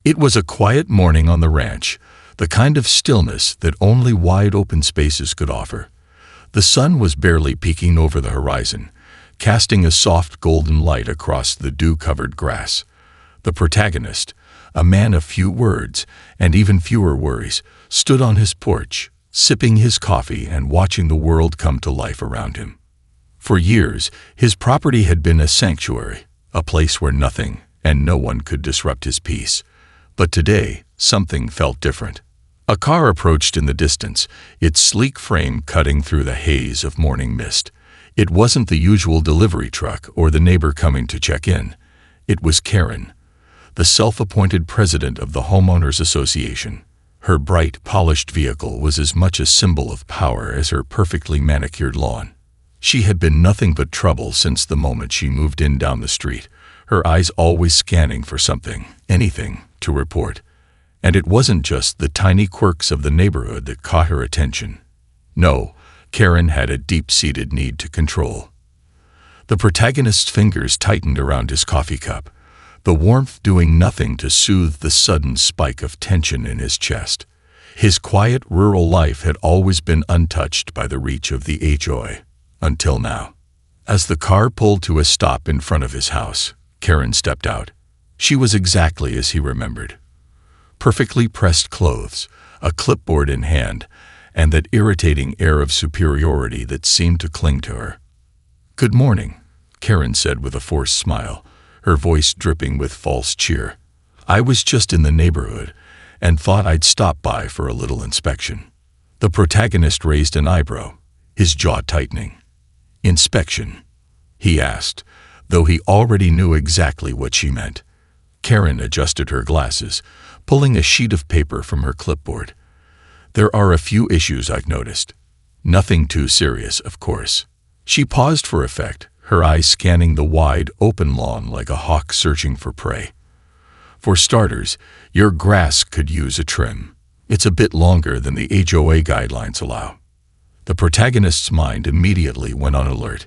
It was a quiet morning on the ranch, the kind of stillness that only wide open spaces could offer. The sun was barely peeking over the horizon, casting a soft golden light across the dew-covered grass. The protagonist, a man of few words and even fewer worries, stood on his porch, sipping his coffee and watching the world come to life around him. For years, his property had been a sanctuary, a place where nothing and no one could disrupt his peace. But today, something felt different. A car approached in the distance, its sleek frame cutting through the haze of morning mist. It wasn't the usual delivery truck or the neighbor coming to check in. It was Karen, the self-appointed president of the Homeowners Association. Her bright, polished vehicle was as much a symbol of power as her perfectly manicured lawn. She had been nothing but trouble since the moment she moved in down the street, her eyes always scanning for something, anything, to report. And it wasn't just the tiny quirks of the neighborhood that caught her attention. No, Karen had a deep-seated need to control. The protagonist's fingers tightened around his coffee cup, the warmth doing nothing to soothe the sudden spike of tension in his chest. His quiet rural life had always been untouched by the reach of the HOA, until now. As the car pulled to a stop in front of his house, Karen stepped out. She was exactly as he remembered. Perfectly pressed clothes, a clipboard in hand, and that irritating air of superiority that seemed to cling to her. "Good morning," Karen said with a forced smile, her voice dripping with false cheer. "I was just in the neighborhood and thought I'd stop by for a little inspection." The protagonist raised an eyebrow, his jaw tightening. "Inspection?" he asked, though he already knew exactly what she meant. Karen adjusted her glasses, pulling a sheet of paper from her clipboard. "There are a few issues I've noticed. Nothing too serious, of course." She paused for effect, her eyes scanning the wide, open lawn like a hawk searching for prey. "For starters, your grass could use a trim. It's a bit longer than the HOA guidelines allow." The protagonist's mind immediately went on alert.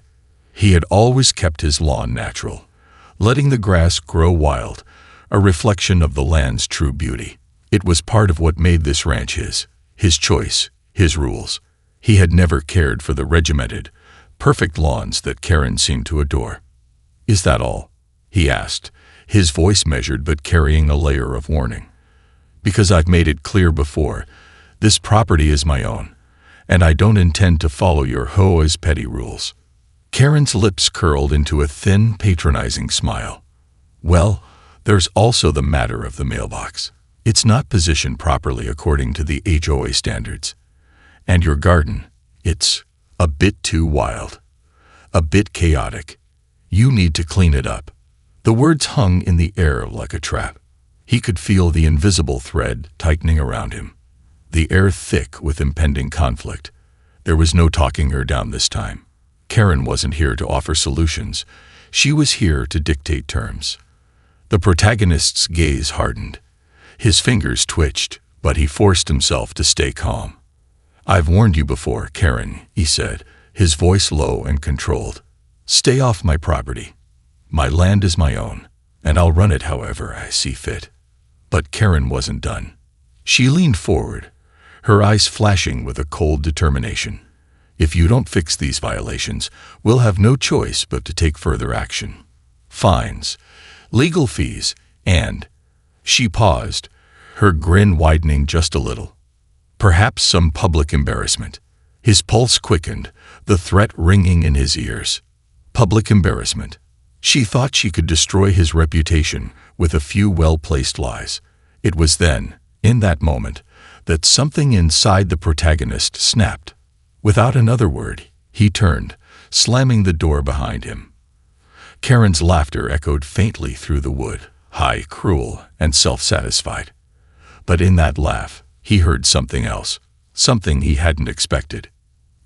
He had always kept his lawn natural, letting the grass grow wild, a reflection of the land's true beauty. It was part of what made this ranch his choice, his rules. He had never cared for the regimented, perfect lawns that Karen seemed to adore. "Is that all?" he asked, his voice measured but carrying a layer of warning. "Because I've made it clear before, this property is my own, and I don't intend to follow your HOA's petty rules." Karen's lips curled into a thin, patronizing smile. "Well, there's also the matter of the mailbox. It's not positioned properly according to the HOA standards. And your garden, it's a bit too wild, a bit chaotic. You need to clean it up." The words hung in the air like a trap. He could feel the invisible thread tightening around him, the air thick with impending conflict. There was no talking her down this time. Karen wasn't here to offer solutions. She was here to dictate terms. The protagonist's gaze hardened. His fingers twitched, but he forced himself to stay calm. "I've warned you before, Karen," he said, his voice low and controlled. "Stay off my property. My land is my own, and I'll run it however I see fit." But Karen wasn't done. She leaned forward, her eyes flashing with a cold determination. "If you don't fix these violations, we'll have no choice but to take further action. Fines, legal fees, and—" She paused, her grin widening just a little. "Perhaps some public embarrassment." His pulse quickened, the threat ringing in his ears. Public embarrassment. She thought she could destroy his reputation with a few well-placed lies. It was then, in that moment, that something inside the protagonist snapped. Without another word, he turned, slamming the door behind him. Karen's laughter echoed faintly through the wood, high, cruel, and self-satisfied. But in that laugh, he heard something else, something he hadn't expected.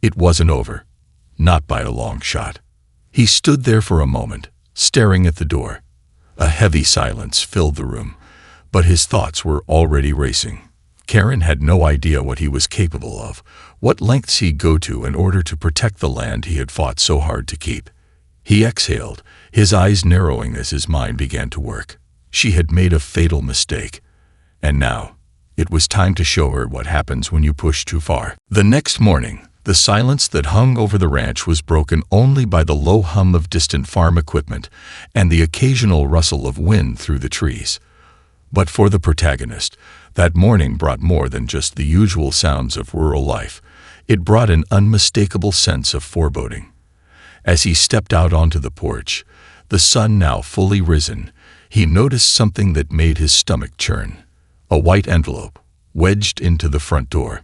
It wasn't over, not by a long shot. He stood there for a moment, staring at the door. A heavy silence filled the room, but his thoughts were already racing. Karen had no idea what he was capable of, what lengths he'd go to in order to protect the land he had fought so hard to keep. He exhaled, his eyes narrowing as his mind began to work. She had made a fatal mistake. And now, it was time to show her what happens when you push too far. The next morning, the silence that hung over the ranch was broken only by the low hum of distant farm equipment and the occasional rustle of wind through the trees. But for the protagonist, that morning brought more than just the usual sounds of rural life. It brought an unmistakable sense of foreboding. As he stepped out onto the porch, the sun now fully risen, he noticed something that made his stomach churn. A white envelope, wedged into the front door.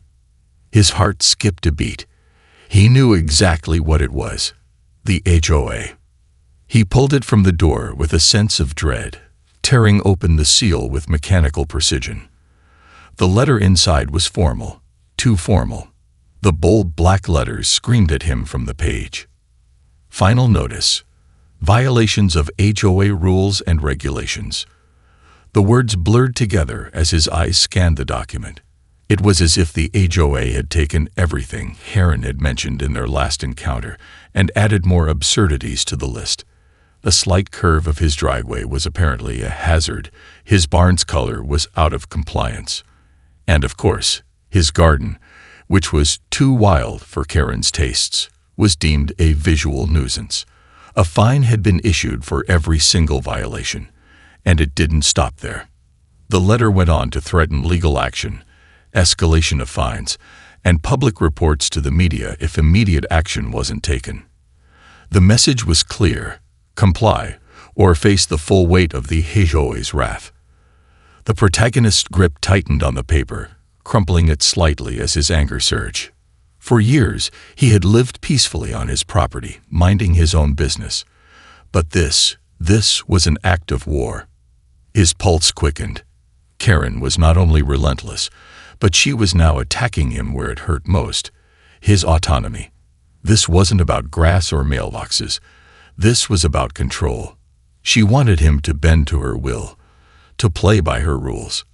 His heart skipped a beat. He knew exactly what it was. The HOA. He pulled it from the door with a sense of dread, tearing open the seal with mechanical precision. The letter inside was formal, too formal. The bold black letters screamed at him from the page. Final notice. Violations of HOA rules and regulations. The words blurred together as his eyes scanned the document. It was as if the HOA had taken everything Karen had mentioned in their last encounter and added more absurdities to the list. The slight curve of his driveway was apparently a hazard. His barn's color was out of compliance. And of course, his garden, which was too wild for Karen's tastes, was deemed a visual nuisance. A fine had been issued for every single violation, and it didn't stop there. The letter went on to threaten legal action, escalation of fines, and public reports to the media if immediate action wasn't taken. The message was clear: comply, or face the full weight of the HOA's wrath. The protagonist's grip tightened on the paper, crumpling it slightly as his anger surged. For years, he had lived peacefully on his property, minding his own business. But this was an act of war. His pulse quickened. Karen was not only relentless, but she was now attacking him where it hurt most: his autonomy. This wasn't about grass or mailboxes. This was about control. She wanted him to bend to her will, to play by her rules.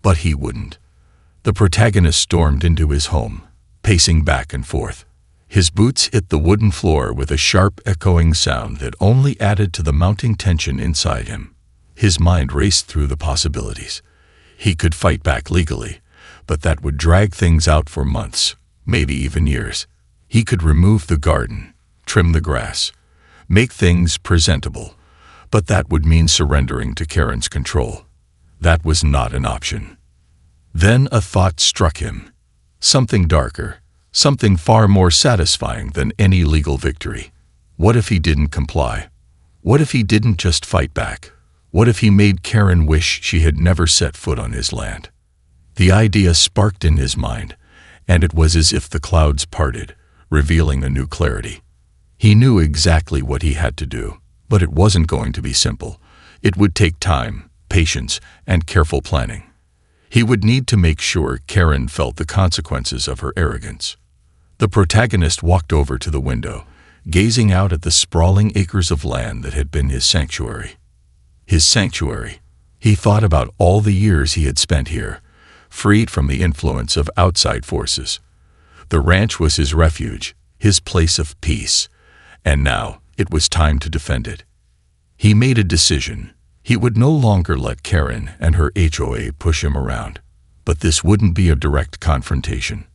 But he wouldn't. The protagonist stormed into his home, pacing back and forth. His boots hit the wooden floor with a sharp, echoing sound that only added to the mounting tension inside him. His mind raced through the possibilities. He could fight back legally, but that would drag things out for months, maybe even years. He could remove the garden, trim the grass, make things presentable, but that would mean surrendering to Karen's control. That was not an option. Then a thought struck him. Something darker, something far more satisfying than any legal victory. What if he didn't comply? What if he didn't just fight back? What if he made Karen wish she had never set foot on his land? The idea sparked in his mind, and it was as if the clouds parted, revealing a new clarity. He knew exactly what he had to do, but it wasn't going to be simple. It would take time, patience, and careful planning. He would need to make sure Karen felt the consequences of her arrogance. The protagonist walked over to the window, gazing out at the sprawling acres of land that had been his sanctuary. His sanctuary. He thought about all the years he had spent here, freed from the influence of outside forces. The ranch was his refuge, his place of peace, and now it was time to defend it. He made a decision. He would no longer let Karen and her HOA push him around. But this wouldn't be a direct confrontation.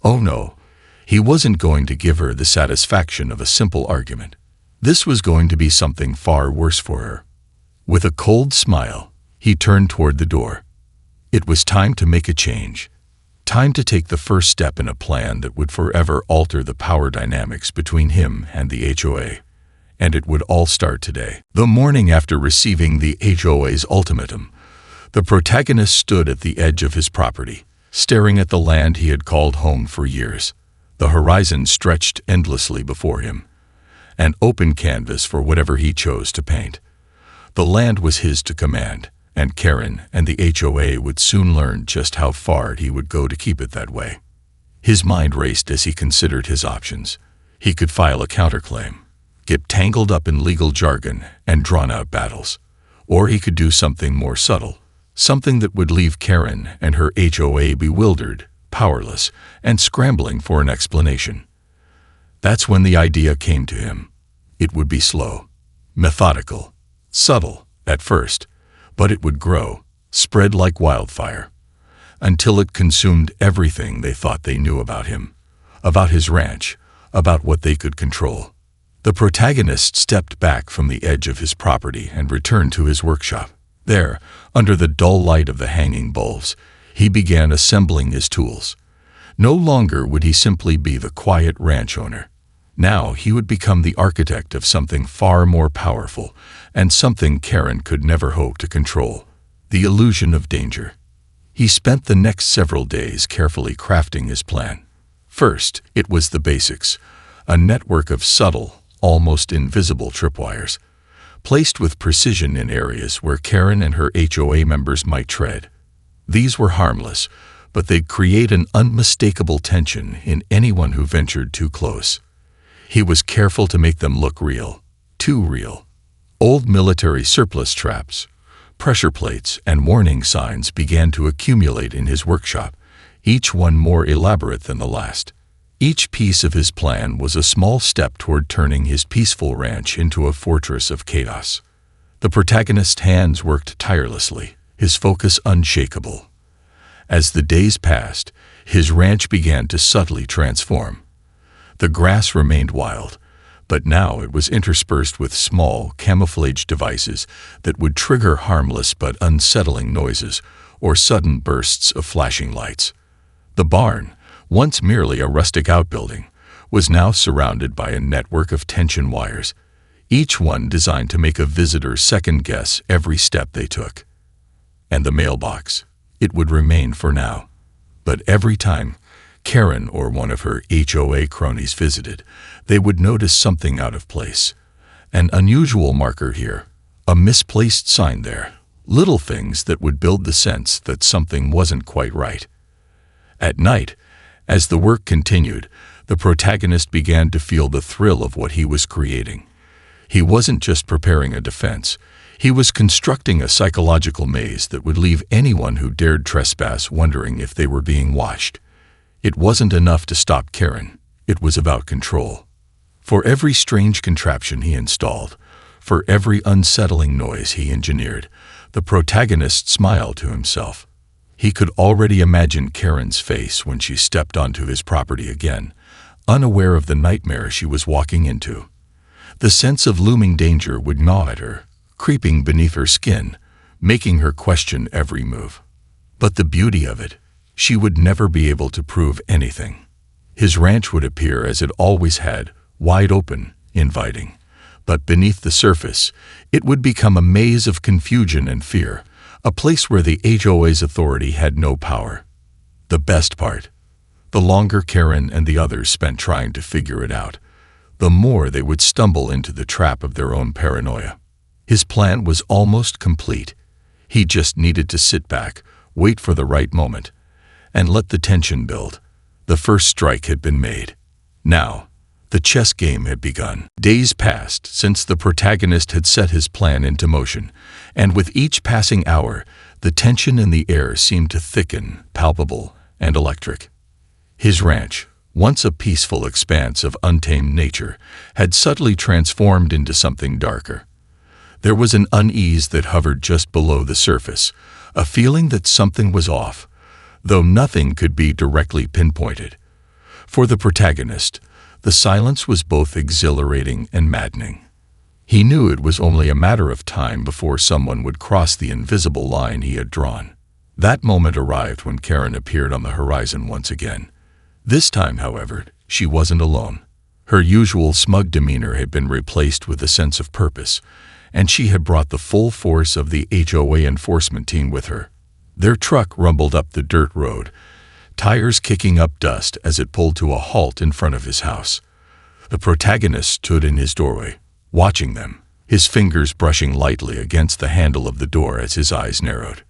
Oh no, he wasn't going to give her the satisfaction of a simple argument. This was going to be something far worse for her. With a cold smile, he turned toward the door. It was time to make a change. Time to take the first step in a plan that would forever alter the power dynamics between him and the HOA. And it would all start today. The morning after receiving the HOA's ultimatum, the protagonist stood at the edge of his property, staring at the land he had called home for years. The horizon stretched endlessly before him, an open canvas for whatever he chose to paint. The land was his to command, and Karen and the HOA would soon learn just how far he would go to keep it that way. His mind raced as he considered his options. He could file a counterclaim, get tangled up in legal jargon and drawn-out battles. Or he could do something more subtle, something that would leave Karen and her HOA bewildered, powerless, and scrambling for an explanation. That's when the idea came to him. It would be slow, methodical, subtle at first, but it would grow. spread like wildfire, until it consumed everything they thought they knew about him, about his ranch, about what they could control. The protagonist stepped back from the edge of his property and returned to his workshop. There, under the dull light of the hanging bulbs, he began assembling his tools. No longer would he simply be the quiet ranch owner. Now he would become the architect of something far more powerful, and something Karen could never hope to control: the illusion of danger. He spent the next several days carefully crafting his plan. First, it was the basics: a network of subtle, almost invisible tripwires, placed with precision in areas where Karen and her HOA members might tread. These were harmless, but they'd create an unmistakable tension in anyone who ventured too close. He was careful to make them look real, too real. Old military surplus traps, pressure plates, and warning signs began to accumulate in his workshop, each one more elaborate than the last. Each piece of his plan was a small step toward turning his peaceful ranch into a fortress of chaos. The protagonist's hands worked tirelessly, his focus unshakable. As the days passed, his ranch began to subtly transform. The grass remained wild, but now it was interspersed with small, camouflage devices that would trigger harmless but unsettling noises or sudden bursts of flashing lights. The barn, once merely a rustic outbuilding, was now surrounded by a network of tension wires, each one designed to make a visitor second-guess every step they took. And the mailbox, it would remain for now. But every time Karen or one of her HOA cronies visited, they would notice something out of place. An unusual marker here, a misplaced sign there, little things that would build the sense that something wasn't quite right. At night, as the work continued, the protagonist began to feel the thrill of what he was creating. He wasn't just preparing a defense. He was constructing a psychological maze that would leave anyone who dared trespass wondering if they were being watched. It wasn't enough to stop Karen. It was about control. For every strange contraption he installed, for every unsettling noise he engineered, the protagonist smiled to himself. He could already imagine Karen's face when she stepped onto his property again, unaware of the nightmare she was walking into. The sense of looming danger would gnaw at her, creeping beneath her skin, making her question every move. But the beauty of it, she would never be able to prove anything. His ranch would appear as it always had, wide open, inviting. But beneath the surface, it would become a maze of confusion and fear, a place where the HOA's authority had no power. The best part: the longer Karen and the others spent trying to figure it out, the more they would stumble into the trap of their own paranoia. His plan was almost complete. He just needed to sit back, wait for the right moment, and let the tension build. The first strike had been made. Now, the chess game had begun. Days passed since the protagonist had set his plan into motion, and with each passing hour, the tension in the air seemed to thicken, palpable and electric. His ranch, once a peaceful expanse of untamed nature, had subtly transformed into something darker. There was an unease that hovered just below the surface, a feeling that something was off, though nothing could be directly pinpointed. For the protagonist, the silence was both exhilarating and maddening. He knew it was only a matter of time before someone would cross the invisible line he had drawn. That moment arrived when Karen appeared on the horizon once again. This time, however, she wasn't alone. Her usual smug demeanor had been replaced with a sense of purpose, and she had brought the full force of the HOA enforcement team with her. Their truck rumbled up the dirt road, tires kicking up dust as it pulled to a halt in front of his house. The protagonist stood in his doorway, watching them, his fingers brushing lightly against the handle of the door as his eyes narrowed.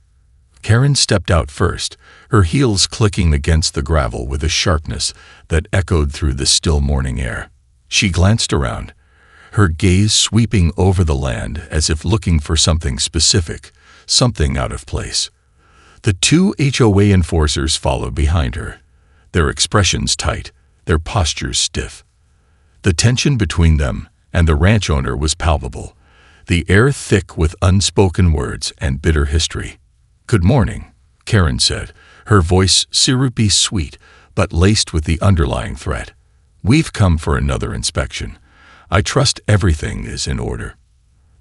Karen stepped out first, her heels clicking against the gravel with a sharpness that echoed through the still morning air. She glanced around, her gaze sweeping over the land as if looking for something specific, something out of place. The two HOA enforcers followed behind her, their expressions tight, their postures stiff. The tension between them and the ranch owner was palpable, the air thick with unspoken words and bitter history. "Good morning," Karen said, her voice syrupy sweet, but laced with the underlying threat. "We've come for another inspection. I trust everything is in order."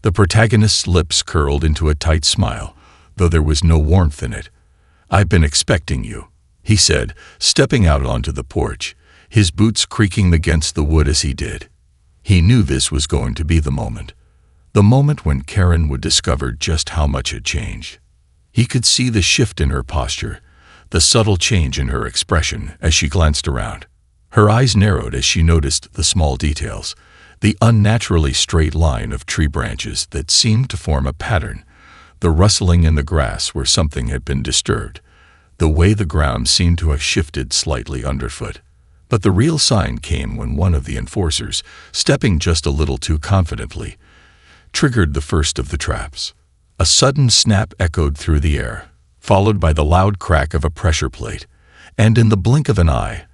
The protagonist's lips curled into a tight smile, though there was no warmth in it. "I've been expecting you," he said, stepping out onto the porch, his boots creaking against the wood as he did. He knew this was going to be the moment when Karen would discover just how much had changed. He could see the shift in her posture, the subtle change in her expression as she glanced around. Her eyes narrowed as she noticed the small details, the unnaturally straight line of tree branches that seemed to form a pattern, the rustling in the grass where something had been disturbed, the way the ground seemed to have shifted slightly underfoot. But the real sign came when one of the enforcers, stepping just a little too confidently, triggered the first of the traps. A sudden snap echoed through the air, followed by the loud crack of a pressure plate, and in the blink of an eye,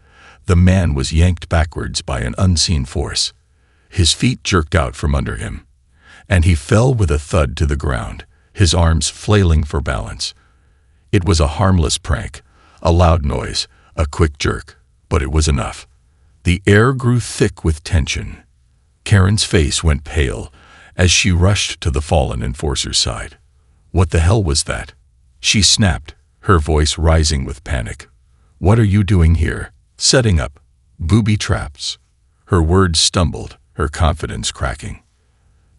the man was yanked backwards by an unseen force. His feet jerked out from under him, and he fell with a thud to the ground, his arms flailing for balance. It was a harmless prank, a loud noise, a quick jerk, but it was enough. The air grew thick with tension. Karen's face went pale as she rushed to the fallen enforcer's side. "What the hell was that?" she snapped, her voice rising with panic. "What are you doing here? Setting up booby traps?" Her words stumbled, her confidence cracking.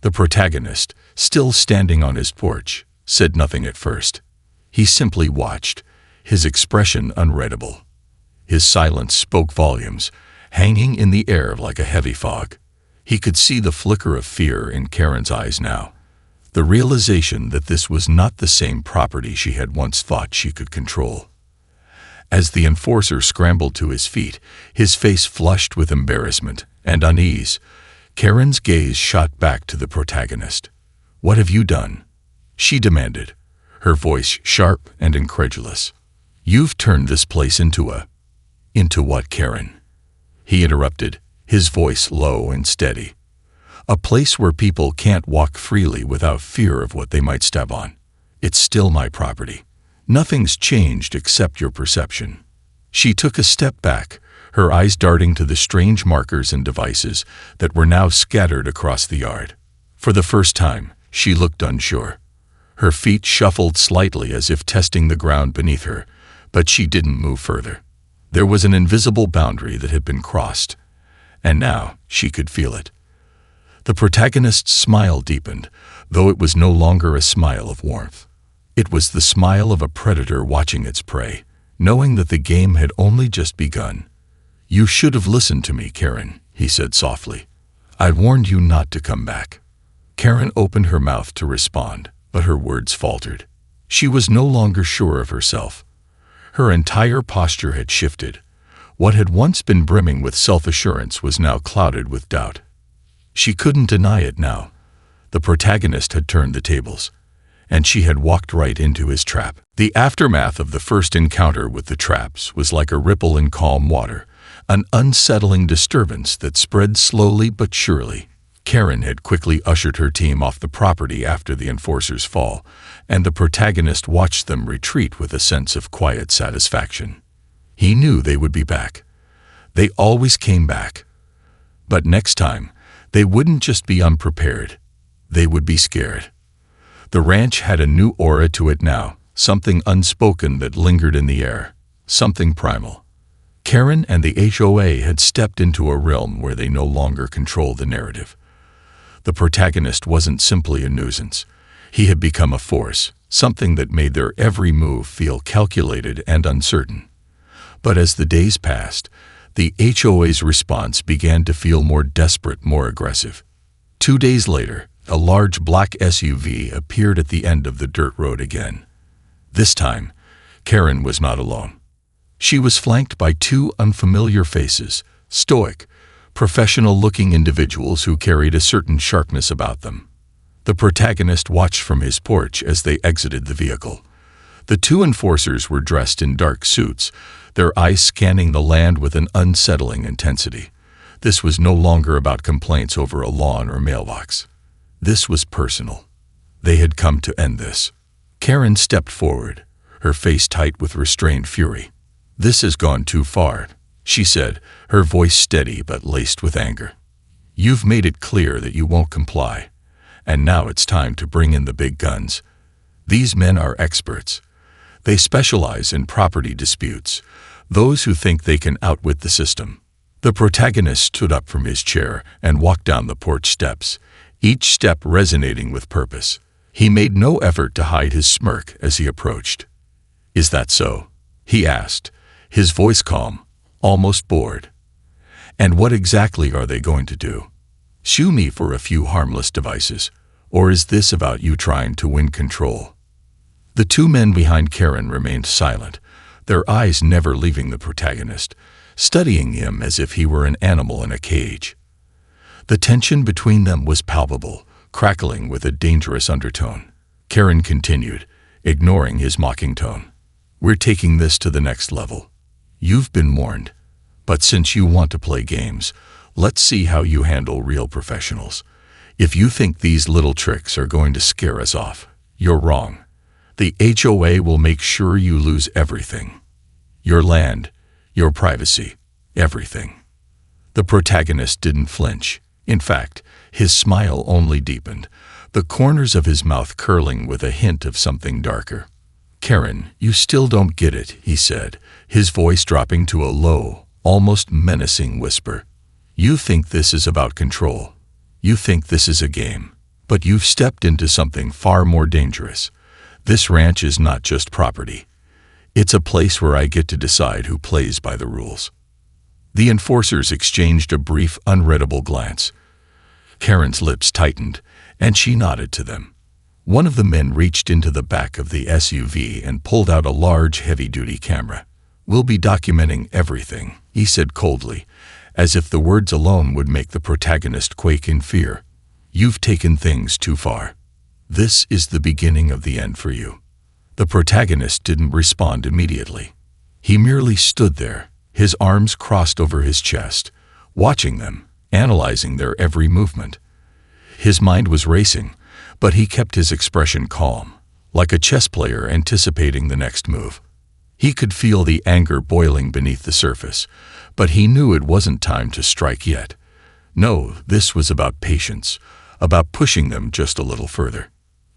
The protagonist, still standing on his porch, said nothing at first. He simply watched, his expression unreadable. His silence spoke volumes, hanging in the air like a heavy fog. He could see the flicker of fear in Karen's eyes now, the realization that this was not the same property she had once thought she could control. As the enforcer scrambled to his feet, his face flushed with embarrassment and unease, Karen's gaze shot back to the protagonist. "What have you done?" she demanded, her voice sharp and incredulous. "You've turned this place into a—" "Into what, Karen?" he interrupted, his voice low and steady. "A place where people can't walk freely without fear of what they might step on. It's still my property. Nothing's changed except your perception." She took a step back, her eyes darting to the strange markers and devices that were now scattered across the yard. For the first time, she looked unsure. Her feet shuffled slightly as if testing the ground beneath her, but she didn't move further. There was an invisible boundary that had been crossed, and now she could feel it. The protagonist's smile deepened, though it was no longer a smile of warmth. It was the smile of a predator watching its prey, knowing that the game had only just begun. "You should have listened to me, Karen," he said softly. "I warned you not to come back." Karen opened her mouth to respond, but her words faltered. She was no longer sure of herself. Her entire posture had shifted. What had once been brimming with self-assurance was now clouded with doubt. She couldn't deny it now. The protagonist had turned the tables, and she had walked right into his trap. The aftermath of the first encounter with the traps was like a ripple in calm water, an unsettling disturbance that spread slowly but surely. Karen had quickly ushered her team off the property after the enforcer's fall, and the protagonist watched them retreat with a sense of quiet satisfaction. He knew they would be back. They always came back. But next time, they wouldn't just be unprepared. They would be scared. The ranch had a new aura to it now, something unspoken that lingered in the air, something primal. Karen and the HOA had stepped into a realm where they no longer controlled the narrative. The protagonist wasn't simply a nuisance. He had become a force, something that made their every move feel calculated and uncertain. But as the days passed, the HOA's response began to feel more desperate, more aggressive. 2 days later, a large black SUV appeared at the end of the dirt road again. This time, Karen was not alone. She was flanked by 2 unfamiliar faces, stoic, professional-looking individuals who carried a certain sharpness about them. The protagonist watched from his porch as they exited the vehicle. The 2 enforcers were dressed in dark suits, their eyes scanning the land with an unsettling intensity. This was no longer about complaints over a lawn or mailbox. This was personal. They had come to end this. Karen stepped forward, her face tight with restrained fury. "This has gone too far," she said, her voice steady but laced with anger. "You've made it clear that you won't comply, and now it's time to bring in the big guns. These men are experts. They specialize in property disputes, those who think they can outwit the system." The protagonist stood up from his chair and walked down the porch steps, each step resonating with purpose. He made no effort to hide his smirk as he approached. "Is that so?" he asked, his voice calm, almost bored. "And what exactly are they going to do? Sue me for a few harmless devices, or is this about you trying to win control?" The two men behind Karen remained silent, their eyes never leaving the protagonist, studying him as if he were an animal in a cage. The tension between them was palpable, crackling with a dangerous undertone. Karen continued, ignoring his mocking tone. "We're taking this to the next level. You've been warned, but since you want to play games, let's see how you handle real professionals. If you think these little tricks are going to scare us off, you're wrong. The HOA will make sure you lose everything. Your land, your privacy, everything." The protagonist didn't flinch. In fact, his smile only deepened, the corners of his mouth curling with a hint of something darker. "Karen, you still don't get it," he said, his voice dropping to a low, almost menacing whisper. "You think this is about control. You think this is a game. But you've stepped into something far more dangerous. This ranch is not just property. It's a place where I get to decide who plays by the rules." The enforcers exchanged a brief, unreadable glance. Karen's lips tightened, and she nodded to them. One of the men reached into the back of the SUV and pulled out a large, heavy-duty camera. "We'll be documenting everything," he said coldly, as if the words alone would make the protagonist quake in fear. "You've taken things too far. This is the beginning of the end for you." The protagonist didn't respond immediately. He merely stood there, his arms crossed over his chest, watching them, analyzing their every movement. His mind was racing, but he kept his expression calm, like a chess player anticipating the next move. He could feel the anger boiling beneath the surface, but he knew it wasn't time to strike yet. No, this was about patience, about pushing them just a little further.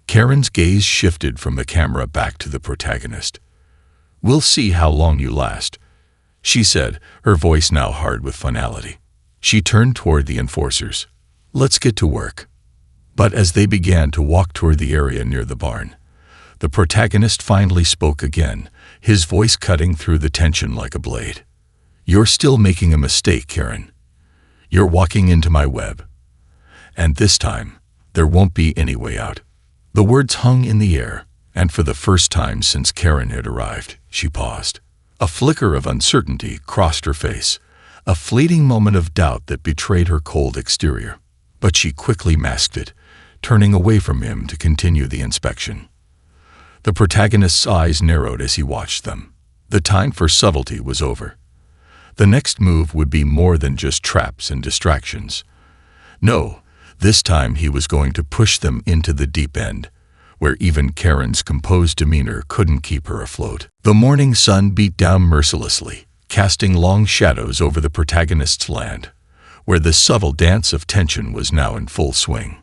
Karen's gaze shifted from the camera back to the protagonist. "We'll see how long you last," she said, her voice now hard with finality. She turned toward the enforcers. "Let's get to work." But as they began to walk toward the area near the barn, the protagonist finally spoke again, his voice cutting through the tension like a blade. "You're still making a mistake, Karen. You're walking into my web. And this time, there won't be any way out." The words hung in the air, and for the first time since Karen had arrived, she paused. A flicker of uncertainty crossed her face, a fleeting moment of doubt that betrayed her cold exterior. But she quickly masked it, turning away from him to continue the inspection. The protagonist's eyes narrowed as he watched them. The time for subtlety was over. The next move would be more than just traps and distractions. No, this time he was going to push them into the deep end, where even Karen's composed demeanor couldn't keep her afloat. The morning sun beat down mercilessly, casting long shadows over the protagonist's land, where the subtle dance of tension was now in full swing.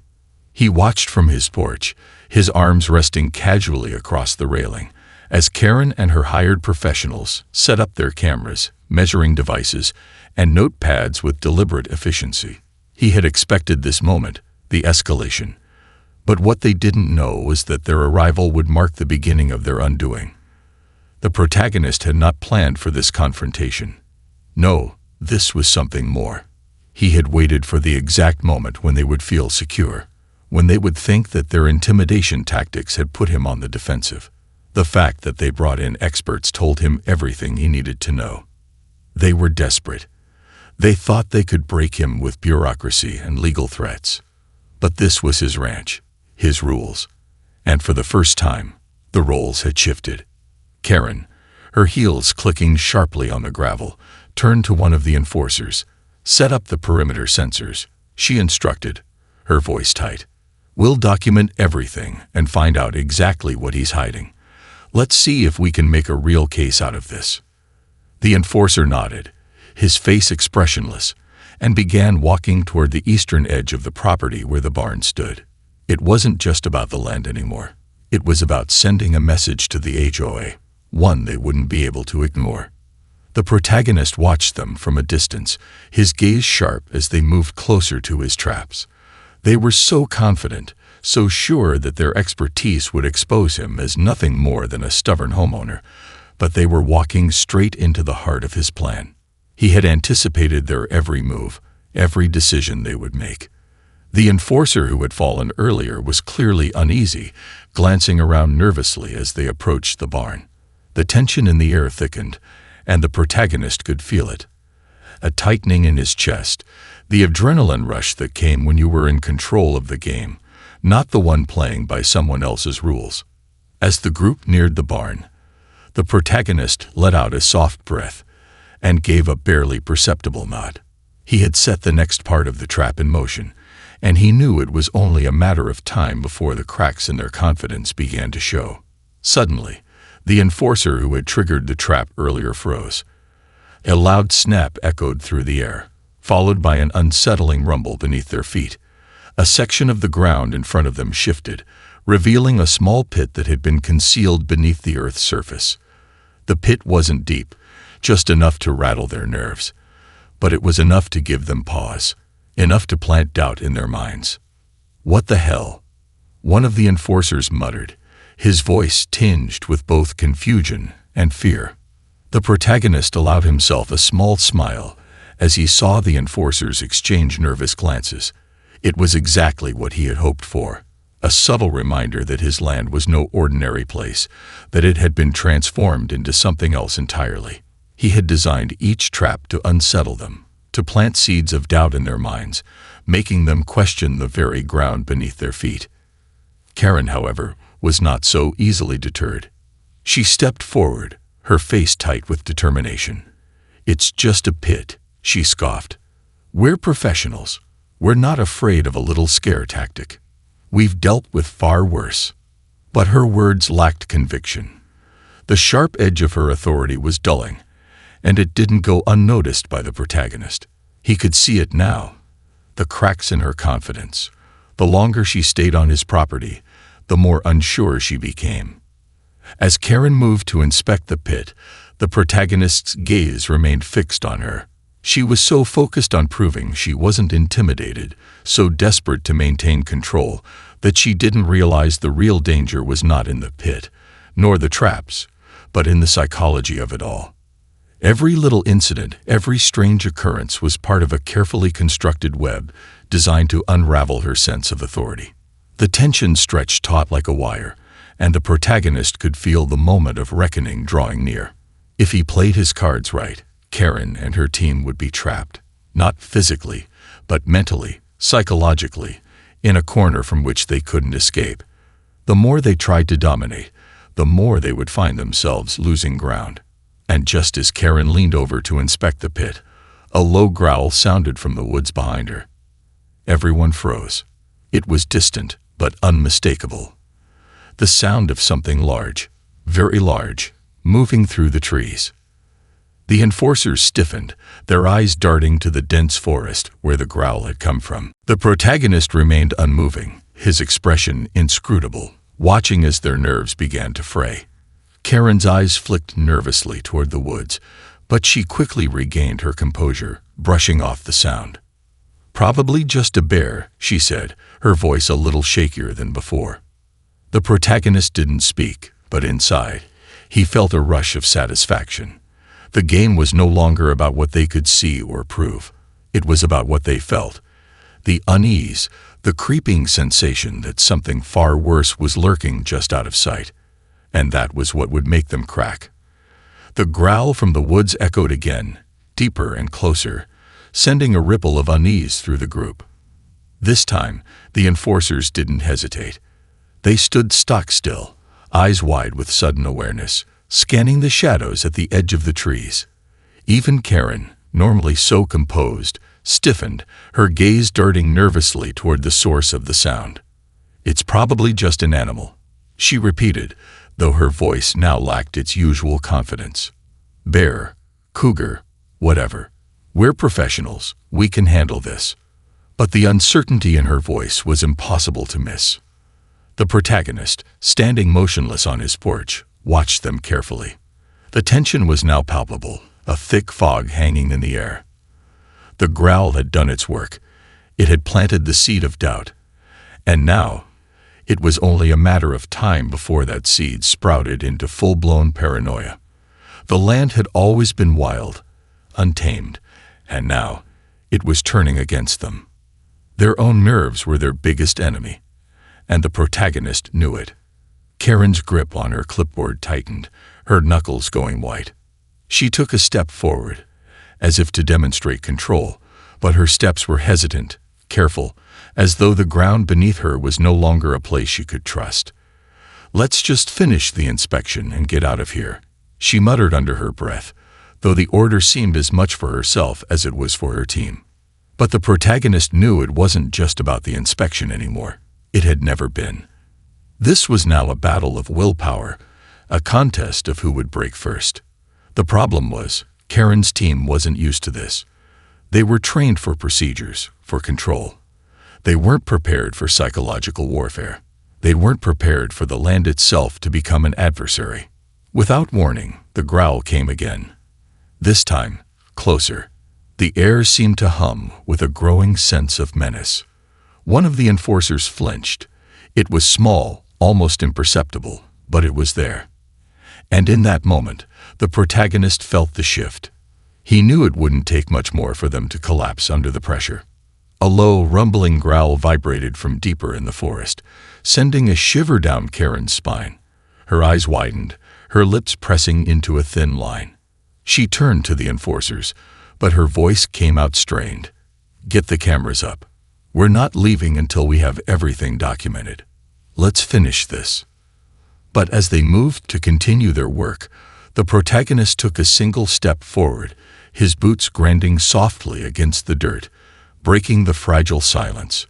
He watched from his porch, his arms resting casually across the railing, as Karen and her hired professionals set up their cameras, measuring devices, and notepads with deliberate efficiency. He had expected this moment, the escalation. But what they didn't know was that their arrival would mark the beginning of their undoing. The protagonist had not planned for this confrontation. No, this was something more. He had waited for the exact moment when they would feel secure, when they would think that their intimidation tactics had put him on the defensive. The fact that they brought in experts told him everything he needed to know. They were desperate. They thought they could break him with bureaucracy and legal threats. But this was his ranch, his rules. And for the first time, the roles had shifted. Karen, her heels clicking sharply on the gravel, turned to one of the enforcers. "Set up the perimeter sensors," she instructed, her voice tight. We'll document everything and find out exactly what he's hiding. Let's see if we can make a real case out of this." The enforcer nodded, his face expressionless, and began walking toward the eastern edge of the property where the barn stood. It wasn't just about the land anymore. It was about sending a message to the HOA, one they wouldn't be able to ignore. The protagonist watched them from a distance, his gaze sharp as they moved closer to his traps. They were so confident, so sure that their expertise would expose him as nothing more than a stubborn homeowner, but they were walking straight into the heart of his plan. He had anticipated their every move, every decision they would make. The enforcer who had fallen earlier was clearly uneasy, glancing around nervously as they approached the barn. The tension in the air thickened, and the protagonist could feel it. A tightening in his chest, the adrenaline rush that came when you were in control of the game, not the one playing by someone else's rules. As the group neared the barn, the protagonist let out a soft breath and gave a barely perceptible nod. He had set the next part of the trap in motion, and he knew it was only a matter of time before the cracks in their confidence began to show. Suddenly, the enforcer who had triggered the trap earlier froze. A loud snap echoed through the air, followed by an unsettling rumble beneath their feet. A section of the ground in front of them shifted, revealing a small pit that had been concealed beneath the earth's surface. The pit wasn't deep, just enough to rattle their nerves, but it was enough to give them pause, enough to plant doubt in their minds. "What the hell?" one of the enforcers muttered, his voice tinged with both confusion and fear. The protagonist allowed himself a small smile as he saw the enforcers exchange nervous glances. It was exactly what he had hoped for, a subtle reminder that his land was no ordinary place, that it had been transformed into something else entirely. He had designed each trap to unsettle them, to plant seeds of doubt in their minds, making them question the very ground beneath their feet. Karen, however, was not so easily deterred. She stepped forward, her face tight with determination. "It's just a pit," she scoffed. "We're professionals. We're not afraid of a little scare tactic. We've dealt with far worse." But her words lacked conviction. The sharp edge of her authority was dulling, and it didn't go unnoticed by the protagonist. He could see it now, the cracks in her confidence. The longer she stayed on his property, the more unsure she became. As Karen moved to inspect the pit, the protagonist's gaze remained fixed on her. She was so focused on proving she wasn't intimidated, so desperate to maintain control, that she didn't realize the real danger was not in the pit, nor the traps, but in the psychology of it all. Every little incident, every strange occurrence was part of a carefully constructed web designed to unravel her sense of authority. The tension stretched taut like a wire, and the protagonist could feel the moment of reckoning drawing near. If he played his cards right, Karen and her team would be trapped, not physically, but mentally, psychologically, in a corner from which they couldn't escape. The more they tried to dominate, the more they would find themselves losing ground. And just as Karen leaned over to inspect the pit, a low growl sounded from the woods behind her. Everyone froze. It was distant, but unmistakable. The sound of something large, very large, moving through the trees. The enforcers stiffened, their eyes darting to the dense forest where the growl had come from. The protagonist remained unmoving, his expression inscrutable, watching as their nerves began to fray. Karen's eyes flicked nervously toward the woods, but she quickly regained her composure, brushing off the sound. "Probably just a bear," she said, her voice a little shakier than before. The protagonist didn't speak, but inside, he felt a rush of satisfaction. The game was no longer about what they could see or prove. It was about what they felt. The unease, the creeping sensation that something far worse was lurking just out of sight. And that was what would make them crack. The growl from the woods echoed again, deeper and closer, sending a ripple of unease through the group. This time, the enforcers didn't hesitate. They stood stock still, eyes wide with sudden awareness, scanning the shadows at the edge of the trees. Even Karen, normally so composed, stiffened, her gaze darting nervously toward the source of the sound. "It's probably just an animal," she repeated, though her voice now lacked its usual confidence. "Bear, cougar, whatever. We're professionals. We can handle this." But the uncertainty in her voice was impossible to miss. The protagonist, standing motionless on his porch, watched them carefully. The tension was now palpable, a thick fog hanging in the air. The growl had done its work. It had planted the seed of doubt. And now, it was only a matter of time before that seed sprouted into full-blown paranoia. The land had always been wild, untamed, and now it was turning against them. Their own nerves were their biggest enemy, and the protagonist knew it. Karen's grip on her clipboard tightened, her knuckles going white. She took a step forward, as if to demonstrate control, but her steps were hesitant, careful, as though the ground beneath her was no longer a place she could trust. "Let's just finish the inspection and get out of here," she muttered under her breath, though the order seemed as much for herself as it was for her team. But the protagonist knew it wasn't just about the inspection anymore. It had never been. This was now a battle of willpower, a contest of who would break first. The problem was, Karen's team wasn't used to this. They were trained for procedures, for control. They weren't prepared for psychological warfare. They weren't prepared for the land itself to become an adversary. Without warning, the growl came again. This time, closer. The air seemed to hum with a growing sense of menace. One of the enforcers flinched. It was small, almost imperceptible, but it was there. And in that moment, the protagonist felt the shift. He knew it wouldn't take much more for them to collapse under the pressure. A low, rumbling growl vibrated from deeper in the forest, sending a shiver down Karen's spine. Her eyes widened, her lips pressing into a thin line. She turned to the enforcers, but her voice came out strained. "Get the cameras up. We're not leaving until we have everything documented. Let's finish this." But as they moved to continue their work, the protagonist took a single step forward, his boots grinding softly against the dirt, breaking the fragile silence.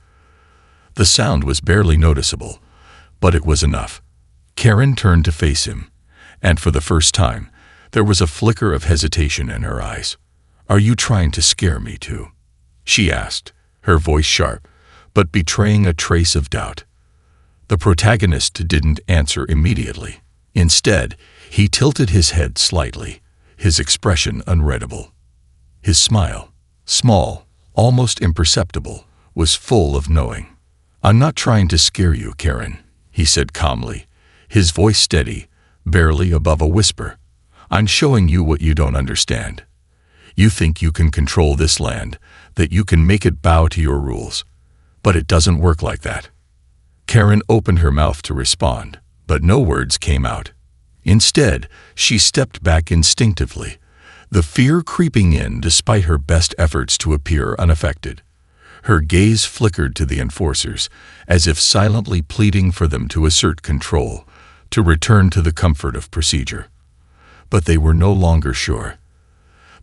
The sound was barely noticeable, but it was enough. Karen turned to face him, and for the first time, there was a flicker of hesitation in her eyes. "Are you trying to scare me too?" she asked, her voice sharp, but betraying a trace of doubt. The protagonist didn't answer immediately. Instead, he tilted his head slightly, his expression unreadable. His smile, small, almost imperceptible, was full of knowing. "I'm not trying to scare you, Karen," he said calmly, his voice steady, barely above a whisper. "I'm showing you what you don't understand. You think you can control this land, that you can make it bow to your rules. But it doesn't work like that." Karen opened her mouth to respond, but no words came out. Instead, she stepped back instinctively, the fear creeping in despite her best efforts to appear unaffected. Her gaze flickered to the enforcers, as if silently pleading for them to assert control, to return to the comfort of procedure. But they were no longer sure.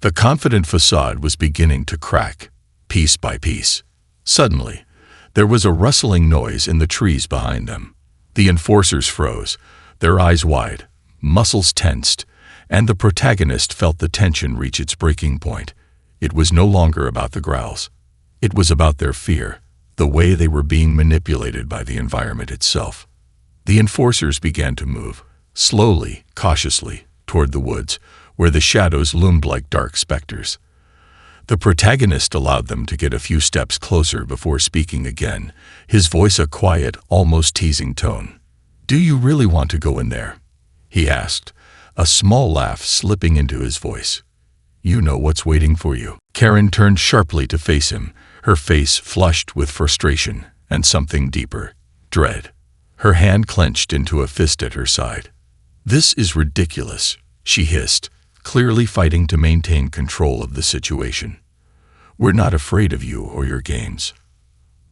The confident facade was beginning to crack, piece by piece. Suddenly, there was a rustling noise in the trees behind them. The enforcers froze, their eyes wide, muscles tensed, and the protagonist felt the tension reach its breaking point. It was no longer about the growls. It was about their fear, the way they were being manipulated by the environment itself. The enforcers began to move, slowly, cautiously, toward the woods, where the shadows loomed like dark specters. The protagonist allowed them to get a few steps closer before speaking again, his voice a quiet, almost teasing tone. "Do you really want to go in there?" he asked, a small laugh slipping into his voice. "You know what's waiting for you." Karen turned sharply to face him, her face flushed with frustration and something deeper, dread. Her hand clenched into a fist at her side. "This is ridiculous," she hissed, clearly fighting to maintain control of the situation. "We're not afraid of you or your games."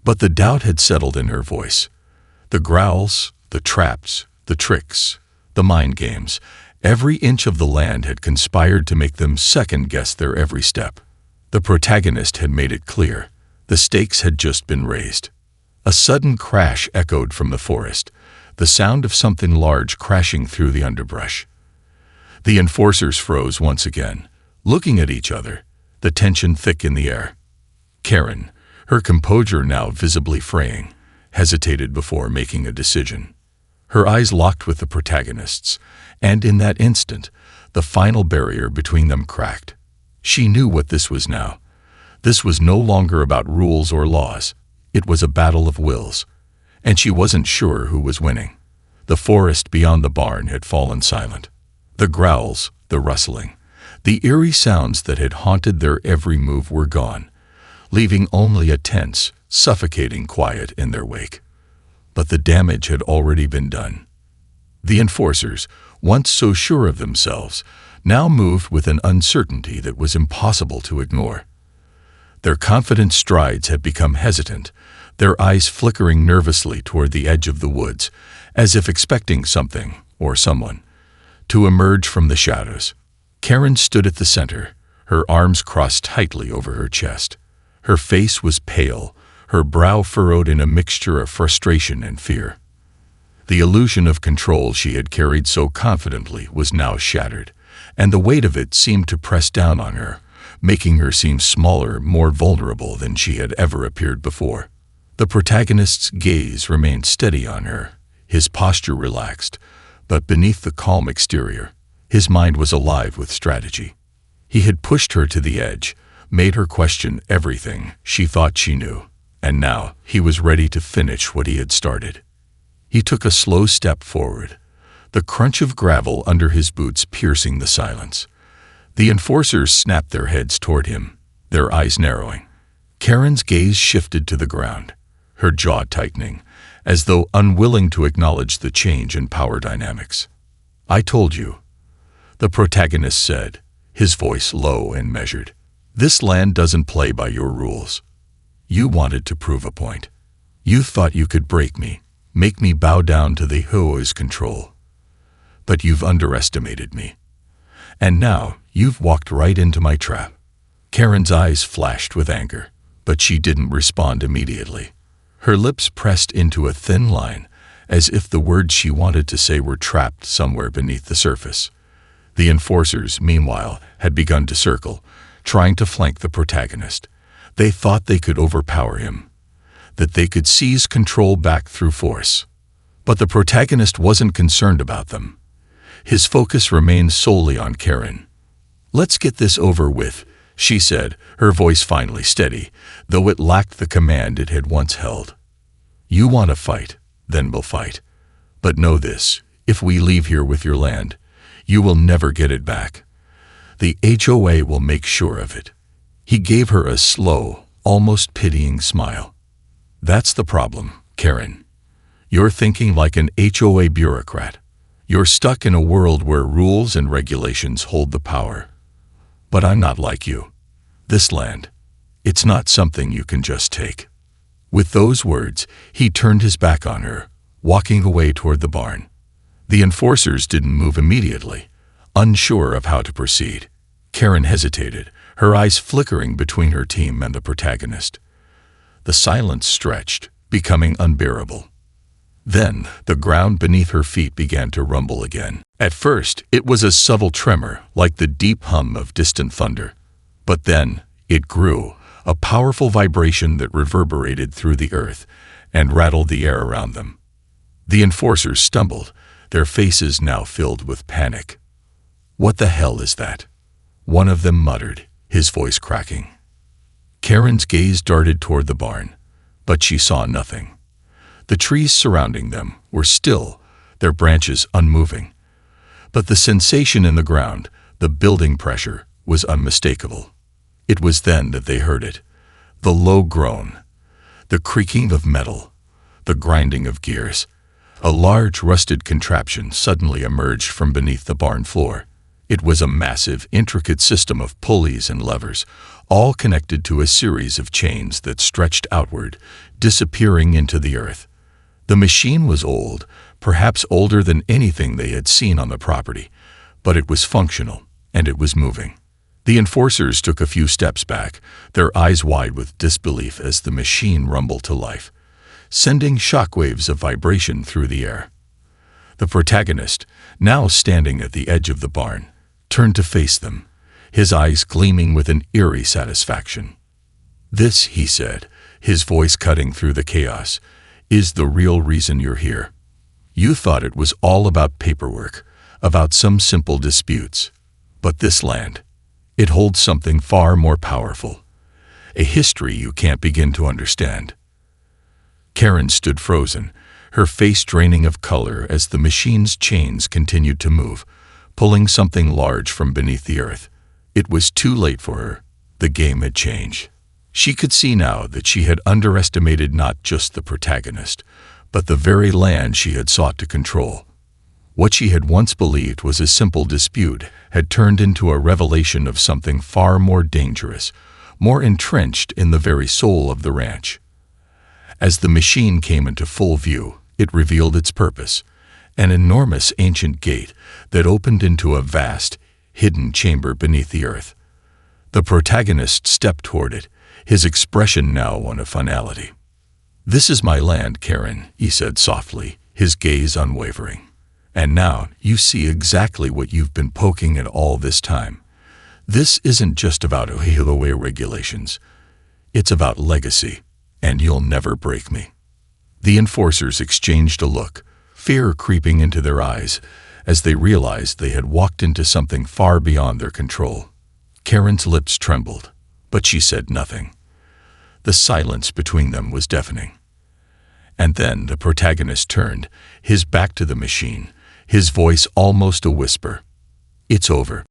But the doubt had settled in her voice. The growls, the traps, the tricks, the mind games, every inch of the land had conspired to make them second-guess their every step. The protagonist had made it clear. The stakes had just been raised. A sudden crash echoed from the forest, the sound of something large crashing through the underbrush. The enforcers froze once again, looking at each other, the tension thick in the air. Karen, her composure now visibly fraying, hesitated before making a decision. Her eyes locked with the protagonists, and in that instant, the final barrier between them cracked. She knew what this was now. This was no longer about rules or laws. It was a battle of wills, and she wasn't sure who was winning. The forest beyond the barn had fallen silent. The growls, the rustling, the eerie sounds that had haunted their every move were gone, leaving only a tense, suffocating quiet in their wake. But the damage had already been done. The enforcers, once so sure of themselves, now moved with an uncertainty that was impossible to ignore. Their confident strides had become hesitant, their eyes flickering nervously toward the edge of the woods, as if expecting something, or someone, to emerge from the shadows. Karen stood at the center, her arms crossed tightly over her chest. Her face was pale, her brow furrowed in a mixture of frustration and fear. The illusion of control she had carried so confidently was now shattered, and the weight of it seemed to press down on her, making her seem smaller, more vulnerable than she had ever appeared before. The protagonist's gaze remained steady on her, his posture relaxed, but beneath the calm exterior, his mind was alive with strategy. He had pushed her to the edge, made her question everything she thought she knew, and now he was ready to finish what he had started. He took a slow step forward, the crunch of gravel under his boots piercing the silence. The enforcers snapped their heads toward him, their eyes narrowing. Karen's gaze shifted to the ground, her jaw tightening, as though unwilling to acknowledge the change in power dynamics. "I told you," the protagonist said, his voice low and measured. "This land doesn't play by your rules. You wanted to prove a point. You thought you could break me, make me bow down to the HOA's control. But you've underestimated me. And now you've walked right into my trap." Karen's eyes flashed with anger, but she didn't respond immediately. Her lips pressed into a thin line, as if the words she wanted to say were trapped somewhere beneath the surface. The enforcers, meanwhile, had begun to circle, trying to flank the protagonist. They thought they could overpower him, that they could seize control back through force. But the protagonist wasn't concerned about them. His focus remained solely on Karen. "Let's get this over with," she said, her voice finally steady, though it lacked the command it had once held. "You want to fight, then we'll fight. But know this, if we leave here with your land, you will never get it back. The HOA will make sure of it." He gave her a slow, almost pitying smile. "That's the problem, Karen. You're thinking like an HOA bureaucrat. You're stuck in a world where rules and regulations hold the power. But I'm not like you. This land, it's not something you can just take." With those words, he turned his back on her, walking away toward the barn. The enforcers didn't move immediately, unsure of how to proceed. Karen hesitated, her eyes flickering between her team and the protagonist. The silence stretched, becoming unbearable. Then, the ground beneath her feet began to rumble again. At first, it was a subtle tremor, like the deep hum of distant thunder. But then, it grew, a powerful vibration that reverberated through the earth and rattled the air around them. The enforcers stumbled, their faces now filled with panic. "What the hell is that?" one of them muttered, his voice cracking. Karen's gaze darted toward the barn, but she saw nothing. The trees surrounding them were still, their branches unmoving. But the sensation in the ground, the building pressure, was unmistakable. It was then that they heard it. The low groan, the creaking of metal, the grinding of gears. A large rusted contraption suddenly emerged from beneath the barn floor. It was a massive, intricate system of pulleys and levers, all connected to a series of chains that stretched outward, disappearing into the earth. The machine was old, perhaps older than anything they had seen on the property, but it was functional, and it was moving. The enforcers took a few steps back, their eyes wide with disbelief as the machine rumbled to life. sending shockwaves of vibration through the air. The protagonist, now standing at the edge of the barn, turned to face them, his eyes gleaming with an eerie satisfaction. "This," he said, his voice cutting through the chaos, "is the real reason you're here. You thought it was all about paperwork, about some simple disputes. But this land, it holds something far more powerful, a history you can't begin to understand." Karen stood frozen, her face draining of color as the machine's chains continued to move, pulling something large from beneath the earth. It was too late for her. The game had changed. She could see now that she had underestimated not just the protagonist, but the very land she had sought to control. What she had once believed was a simple dispute had turned into a revelation of something far more dangerous, more entrenched in the very soul of the ranch. As the machine came into full view, it revealed its purpose, an enormous ancient gate that opened into a vast, hidden chamber beneath the earth. The protagonist stepped toward it, his expression now one of finality. "This is my land, Karen," he said softly, his gaze unwavering. "And now you see exactly what you've been poking at all this time. This isn't just about HOA regulations. It's about legacy, and you'll never break me." The enforcers exchanged a look, fear creeping into their eyes as they realized they had walked into something far beyond their control. Karen's lips trembled, but she said nothing. The silence between them was deafening. And then the protagonist turned, his back to the machine, his voice almost a whisper. "It's over."